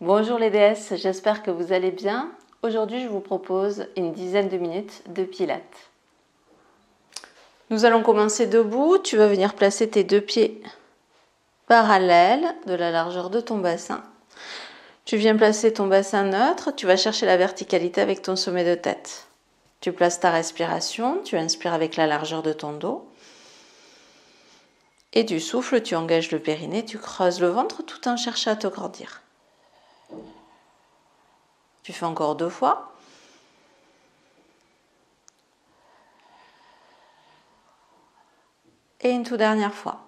Bonjour les déesses, j'espère que vous allez bien. Aujourd'hui, je vous propose une dizaine de minutes de pilates. Nous allons commencer debout. Tu vas venir placer tes deux pieds parallèles de la largeur de ton bassin. Tu viens placer ton bassin neutre. Tu vas chercher la verticalité avec ton sommet de tête. Tu places ta respiration. Tu inspires avec la largeur de ton dos. Et du souffle, tu engages le périnée. Tu creuses le ventre tout en cherchant à te grandir. Tu fais encore 2 fois. Et une toute dernière fois.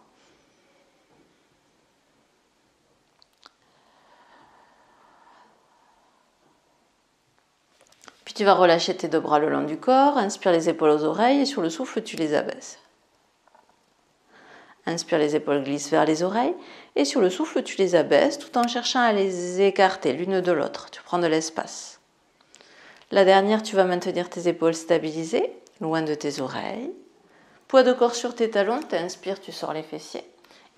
Puis tu vas relâcher tes 2 bras le long du corps. Inspire les épaules aux oreilles et sur le souffle, tu les abaisses. Inspire, les épaules glissent vers les oreilles et sur le souffle, tu les abaisses tout en cherchant à les écarter l'une de l'autre. Tu prends de l'espace. La dernière, tu vas maintenir tes épaules stabilisées, loin de tes oreilles. Poids de corps sur tes talons, tu inspires, tu sors les fessiers.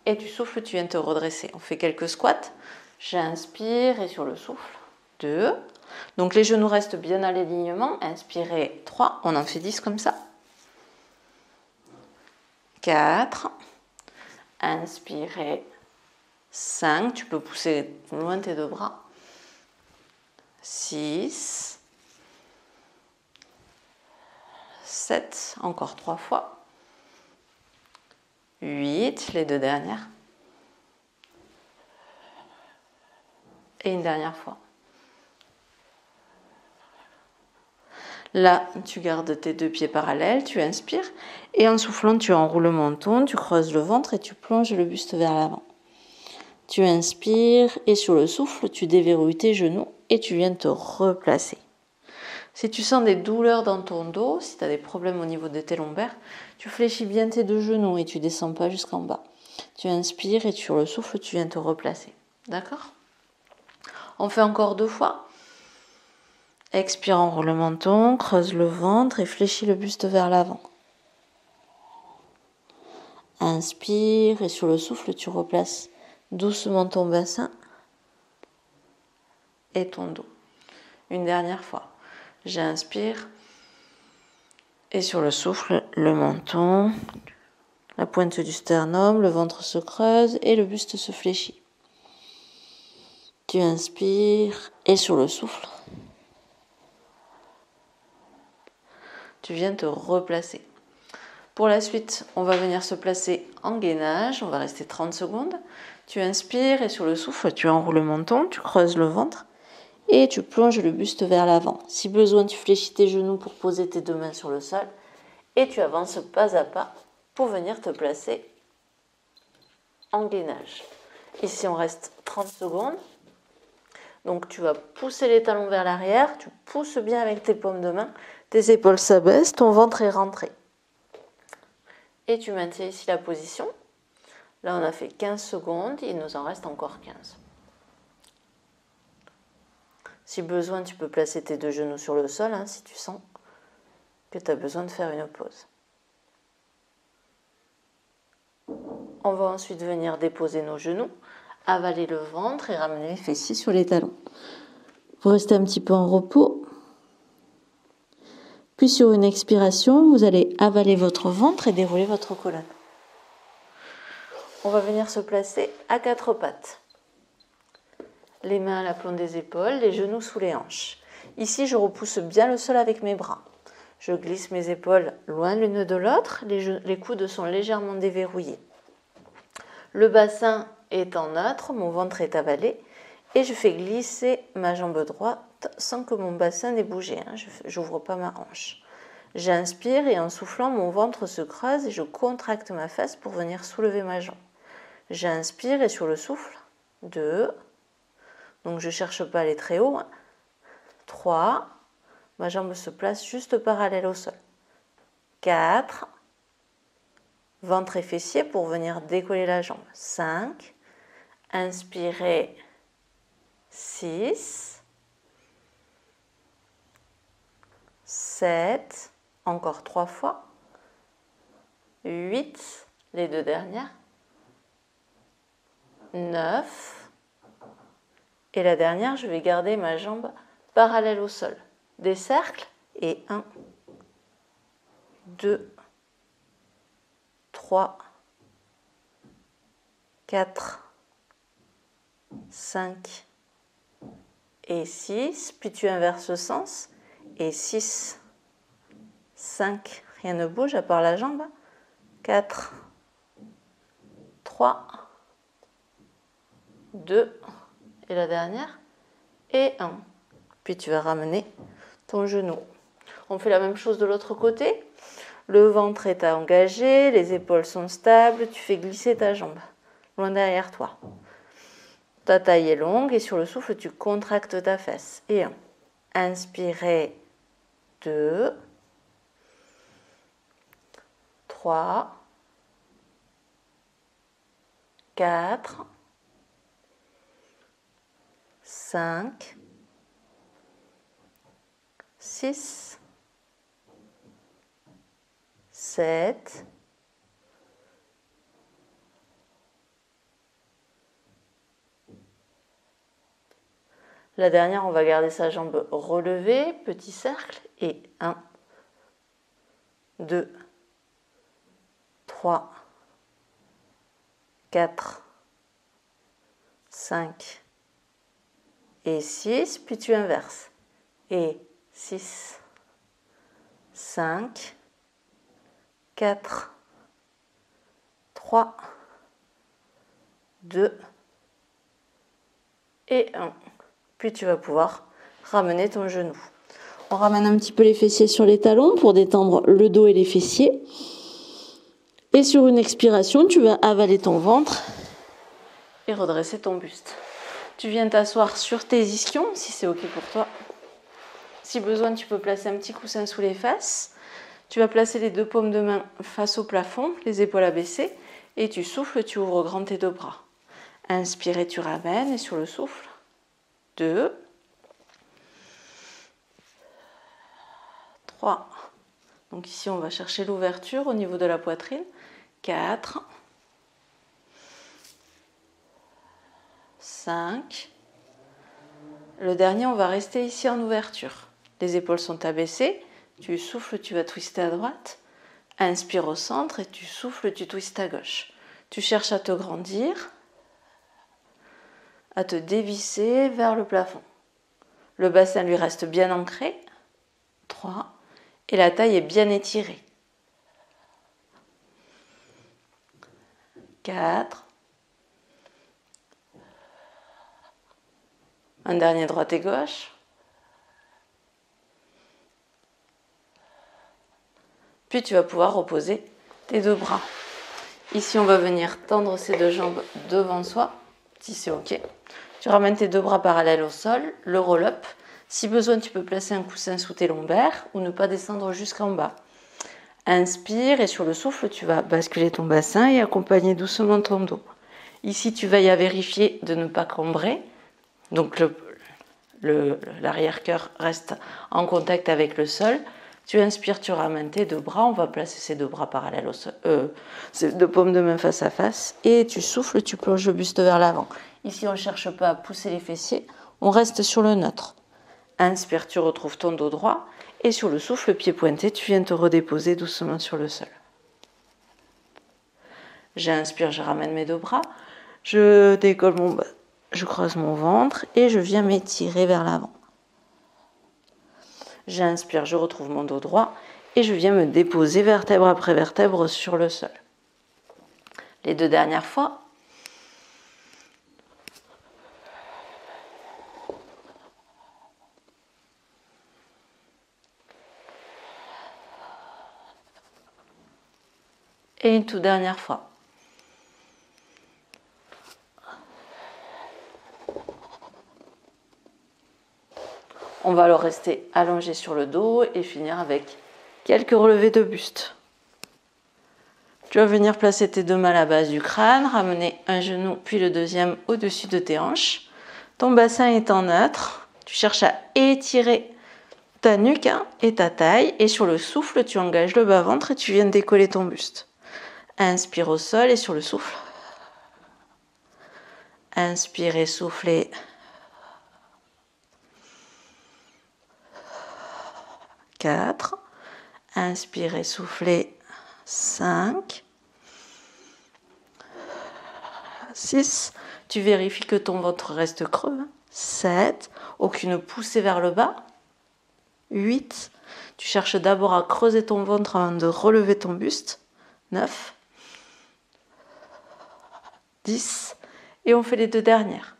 Et tu souffles, tu viens te redresser. On fait quelques squats. J'inspire et sur le souffle, 2. Donc les genoux restent bien à l'alignement. Inspirez, 3. On en fait 10 comme ça. 4. Inspirez, 5. Tu peux pousser loin tes 2 bras. 6. 7. Encore 3 fois. 8. Les 2 dernières. Et une dernière fois. Là, tu gardes tes 2 pieds parallèles, tu inspires et en soufflant, tu enroules le menton, tu creuses le ventre et tu plonges le buste vers l'avant. Tu inspires et sur le souffle, tu déverrouilles tes genoux et tu viens te replacer. Si tu sens des douleurs dans ton dos, si tu as des problèmes au niveau de tes lombaires, tu fléchis bien tes 2 genoux et tu ne descends pas jusqu'en bas. Tu inspires et sur le souffle, tu viens te replacer. D'accord ? On fait encore 2 fois. Expire, enroule le menton, creuse le ventre et fléchis le buste vers l'avant. Inspire et sur le souffle, tu replaces doucement ton bassin et ton dos. Une dernière fois. J'inspire et sur le souffle, le menton, la pointe du sternum, le ventre se creuse et le buste se fléchit. Tu inspires et sur le souffle, tu viens te replacer. Pour la suite, on va venir se placer en gainage. On va rester 30 secondes. Tu inspires et sur le souffle, tu enroules le menton, tu creuses le ventre et tu plonges le buste vers l'avant. Si besoin, tu fléchis tes genoux pour poser tes 2 mains sur le sol et tu avances pas à pas pour venir te placer en gainage. Ici, on reste 30 secondes. Donc, tu vas pousser les talons vers l'arrière, tu pousses bien avec tes paumes de main, tes épaules s'abaissent, ton ventre est rentré. Et tu maintiens ici la position. Là, on a fait 15 secondes, il nous en reste encore 15. Si besoin, tu peux placer tes 2 genoux sur le sol, si tu sens que tu as besoin de faire une pause. On va ensuite venir déposer nos genoux, avaler le ventre et ramener les fessiers sur les talons. Vous restez un petit peu en repos. Puis sur une expiration, vous allez avaler votre ventre et dérouler votre colonne. On va venir se placer à 4 pattes. Les mains à l'aplomb des épaules, les genoux sous les hanches. Ici, je repousse bien le sol avec mes bras. Je glisse mes épaules loin l'une de l'autre. Les coudes sont légèrement déverrouillés. Le bassin est en neutre, mon ventre est avalé. Et je fais glisser ma jambe droite sans que mon bassin n'ait bougé. Je n'ouvre pas ma hanche. J'inspire et en soufflant, mon ventre se creuse et je contracte ma fesse pour venir soulever ma jambe. J'inspire et sur le souffle, 2. Donc je ne cherche pas à aller très haut. 3. Ma jambe se place juste parallèle au sol. 4. Ventre et fessier pour venir décoller la jambe. 5. Inspirez. 6. 7. Encore 3 fois. 8. Les 2 dernières. 9. Et la dernière, je vais garder ma jambe parallèle au sol. Des cercles et 1, 2, 3, 4, 5 et 6. Puis tu inverses le sens. Et 6, 5, rien ne bouge à part la jambe. 4, 3, 2, et la dernière, et 1. Puis tu vas ramener ton genou. On fait la même chose de l'autre côté. Le ventre est engagé, les épaules sont stables, tu fais glisser ta jambe loin derrière toi. Ta taille est longue et sur le souffle, tu contractes ta fesse. Et 1. Inspirez, 2, 3, 4, 5, 6, 7, 8. La dernière, on va garder sa jambe relevée, petit cercle, et 1, 2, 3, 4, 5 et 6, puis tu inverses. Et 6, 5, 4, 3, 2 et 1. Puis tu vas pouvoir ramener ton genou. On ramène un petit peu les fessiers sur les talons pour détendre le dos et les fessiers. Et sur une expiration, tu vas avaler ton ventre et redresser ton buste. Tu viens t'asseoir sur tes ischions si c'est OK pour toi. Si besoin, tu peux placer un petit coussin sous les fesses. Tu vas placer les deux paumes de main face au plafond, les épaules abaissées, et tu souffles, tu ouvres grand tes deux bras. Inspire, tu ramènes, et sur le souffle, 2, 3. Donc ici, on va chercher l'ouverture au niveau de la poitrine. 4, 5. Le dernier, on va rester ici en ouverture. Les épaules sont abaissées. Tu souffles, tu vas twister à droite. Inspire au centre et tu souffles, tu twistes à gauche. Tu cherches à te grandir, à te dévisser vers le plafond. Le bassin lui reste bien ancré. 3. Et la taille est bien étirée. 4. Un dernier droite et gauche. Puis tu vas pouvoir reposer tes deux bras. Ici, on va venir tendre ses deux jambes devant soi, si c'est OK. Tu ramènes tes deux bras parallèles au sol, le roll-up. Si besoin, tu peux placer un coussin sous tes lombaires ou ne pas descendre jusqu'en bas. Inspire et sur le souffle, tu vas basculer ton bassin et accompagner doucement ton dos. Ici, tu veilles à vérifier de ne pas cambrer. Donc, l'arrière-cœur reste en contact avec le sol. Tu inspires, tu ramènes tes deux bras. On va placer ces deux bras parallèles au sol, ces deux paumes de main face à face. Et tu souffles, tu plonges le buste vers l'avant. Ici, on ne cherche pas à pousser les fessiers. On reste sur le neutre. Inspire, tu retrouves ton dos droit. Et sur le souffle, pied pointé, tu viens te redéposer doucement sur le sol. J'inspire, je ramène mes deux bras. Je décolle mon bas. Je creuse mon ventre et je viens m'étirer vers l'avant. J'inspire, je retrouve mon dos droit et je viens me déposer vertèbre après vertèbre sur le sol. Les deux dernières fois. Et une toute dernière fois. On va alors rester allongé sur le dos et finir avec quelques relevés de buste. Tu vas venir placer tes deux mains à la base du crâne, ramener un genou puis le deuxième au-dessus de tes hanches. Ton bassin est en neutre. Tu cherches à étirer ta nuque et ta taille. Et sur le souffle, tu engages le bas-ventre et tu viens décoller ton buste. Inspire au sol et sur le souffle. Inspire et soufflez. 4. Inspirez, soufflez. 5. 6. Tu vérifies que ton ventre reste creux. 7. Aucune poussée vers le bas. 8. Tu cherches d'abord à creuser ton ventre avant de relever ton buste. 9. 10. Et on fait les 2 dernières.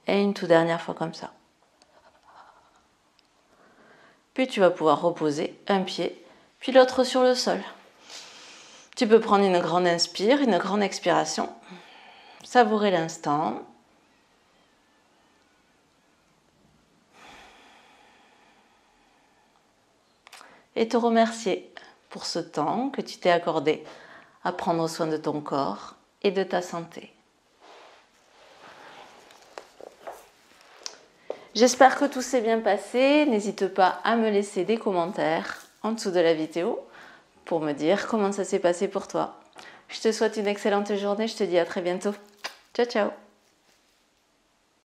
Et une toute dernière fois comme ça. Puis tu vas pouvoir reposer un pied, puis l'autre sur le sol. Tu peux prendre une grande inspire, une grande expiration. Savourer l'instant. Et te remercier pour ce temps que tu t'es accordé à prendre soin de ton corps et de ta santé. J'espère que tout s'est bien passé. N'hésite pas à me laisser des commentaires en dessous de la vidéo pour me dire comment ça s'est passé pour toi. Je te souhaite une excellente journée. Je te dis à très bientôt. Ciao, ciao.